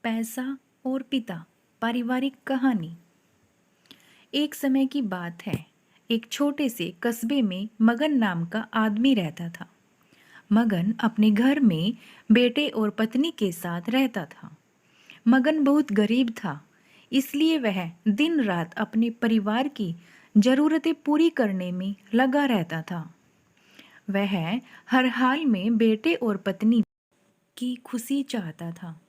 पैसा और पिता पारिवारिक कहानी। एक समय की बात है। एक छोटे से कस्बे में मगन नाम का आदमी रहता था। मगन अपने घर में बेटे और पत्नी के साथ रहता था। मगन बहुत गरीब था, इसलिए वह दिन रात अपने परिवार की जरूरतें पूरी करने में लगा रहता था। वह हर हाल में बेटे और पत्नी की खुशी चाहता था।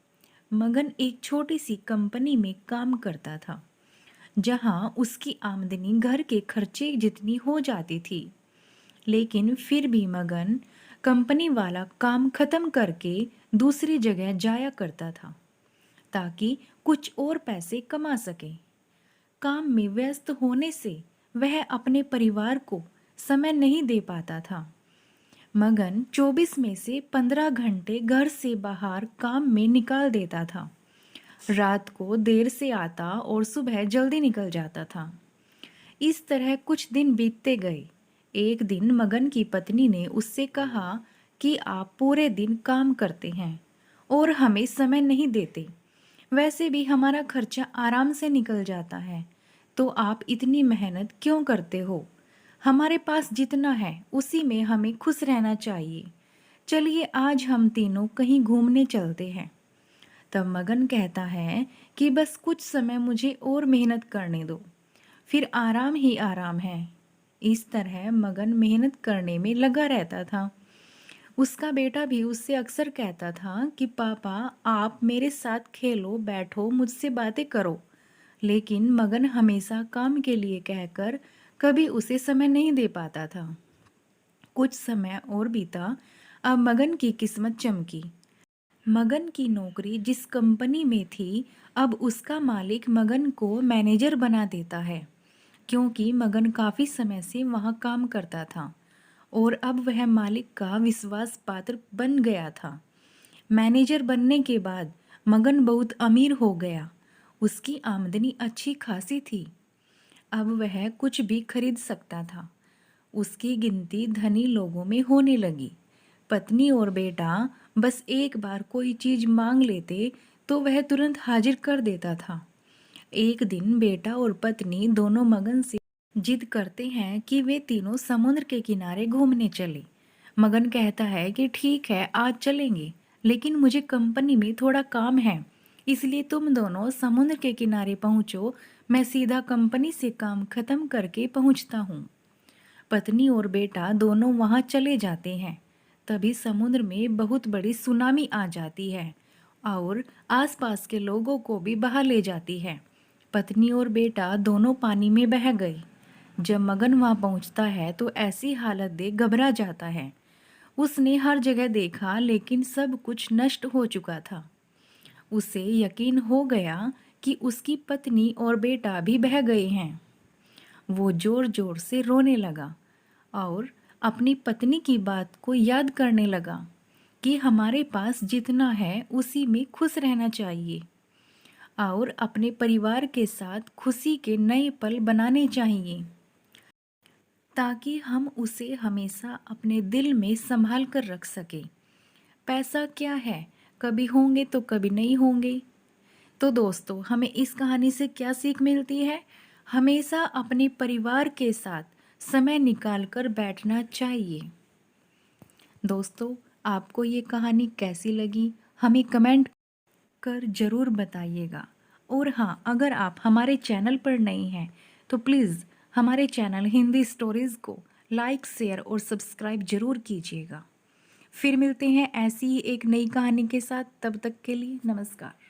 मगन एक छोटी सी कंपनी में काम करता था, जहां उसकी आमदनी घर के खर्चे जितनी हो जाती थी। लेकिन फिर भी मगन कंपनी वाला काम खत्म करके दूसरी जगह जाया करता था, ताकि कुछ और पैसे कमा सके। काम में व्यस्त होने से वह अपने परिवार को समय नहीं दे पाता था। मगन 24 में से 15 घंटे घर से बाहर काम में निकाल देता था। रात को देर से आता और सुबह जल्दी निकल जाता था। इस तरह कुछ दिन बीतते गए। एक दिन मगन की पत्नी ने उससे कहा कि आप पूरे दिन काम करते हैं और हमें समय नहीं देते। वैसे भी हमारा खर्चा आराम से निकल जाता है, तो आप इतनी मेहनत क्यों करते हो? हमारे पास जितना है उसी में हमें खुश रहना चाहिए। चलिए आज हम तीनों कहीं घूमने चलते हैं। तब मगन कहता है कि बस कुछ समय मुझे और मेहनत करने दो, फिर आराम ही आराम है। इस तरह मगन मेहनत करने में लगा रहता था। उसका बेटा भी उससे अक्सर कहता था कि पापा, आप मेरे साथ खेलो, बैठो, मुझसे बातें करो। लेकिन मगन हमेशा काम के लिए कहकर कभी उसे समय नहीं दे पाता था। कुछ समय और बीता। अब मगन की किस्मत चमकी। मगन की नौकरी जिस कंपनी में थी, अब उसका मालिक मगन को मैनेजर बना देता है, क्योंकि मगन काफी समय से वहां काम करता था और अब वह मालिक का विश्वास पात्र बन गया था। मैनेजर बनने के बाद मगन बहुत अमीर हो गया। उसकी आमदनी अच्छी खासी थी। अब वह कुछ भी खरीद सकता था। उसकी गिनती धनी लोगों में होने लगी। पत्नी और बेटा बस एक बार कोई चीज मांग लेते तो वह तुरंत हाजिर कर देता था। एक दिन बेटा और पत्नी दोनों मगन से जिद करते हैं कि वे तीनों समुद्र के किनारे घूमने चले। मगन कहता है कि ठीक है, आज चलेंगे, लेकिन मुझे कंपनी में थोड़ा काम है, इसलिए तुम दोनों समुद्र के किनारे पहुंचो, मैं सीधा कंपनी से काम खत्म करके पहुंचता हूँ। पत्नी और बेटा दोनों वहां चले जाते हैं। तभी समुद्र में बहुत बड़ी सुनामी आ जाती है और आसपास के लोगों को भी बहा ले जाती है। पत्नी और बेटा दोनों पानी में बह गए। जब मगन वहां पहुंचता है तो ऐसी हालत देख घबरा जाता है। उसने हर जगह देखा, लेकिन सब कुछ नष्ट हो चुका था। उसे यकीन हो गया कि उसकी पत्नी और बेटा भी बह गए हैं। वो जोर जोर से रोने लगा और अपनी पत्नी की बात को याद करने लगा कि हमारे पास जितना है उसी में खुश रहना चाहिए और अपने परिवार के साथ खुशी के नए पल बनाने चाहिए, ताकि हम उसे हमेशा अपने दिल में संभाल कर रख सके। पैसा क्या है, कभी होंगे तो कभी नहीं होंगे। तो दोस्तों, हमें इस कहानी से क्या सीख मिलती है? हमेशा अपने परिवार के साथ समय निकाल कर बैठना चाहिए। दोस्तों, आपको ये कहानी कैसी लगी, हमें कमेंट कर ज़रूर बताइएगा। और हाँ, अगर आप हमारे चैनल पर नए हैं तो प्लीज़ हमारे चैनल हिंदी स्टोरीज़ को लाइक, शेयर और सब्सक्राइब ज़रूर कीजिएगा। फिर मिलते हैं ऐसी ही एक नई कहानी के साथ। तब तक के लिए नमस्कार।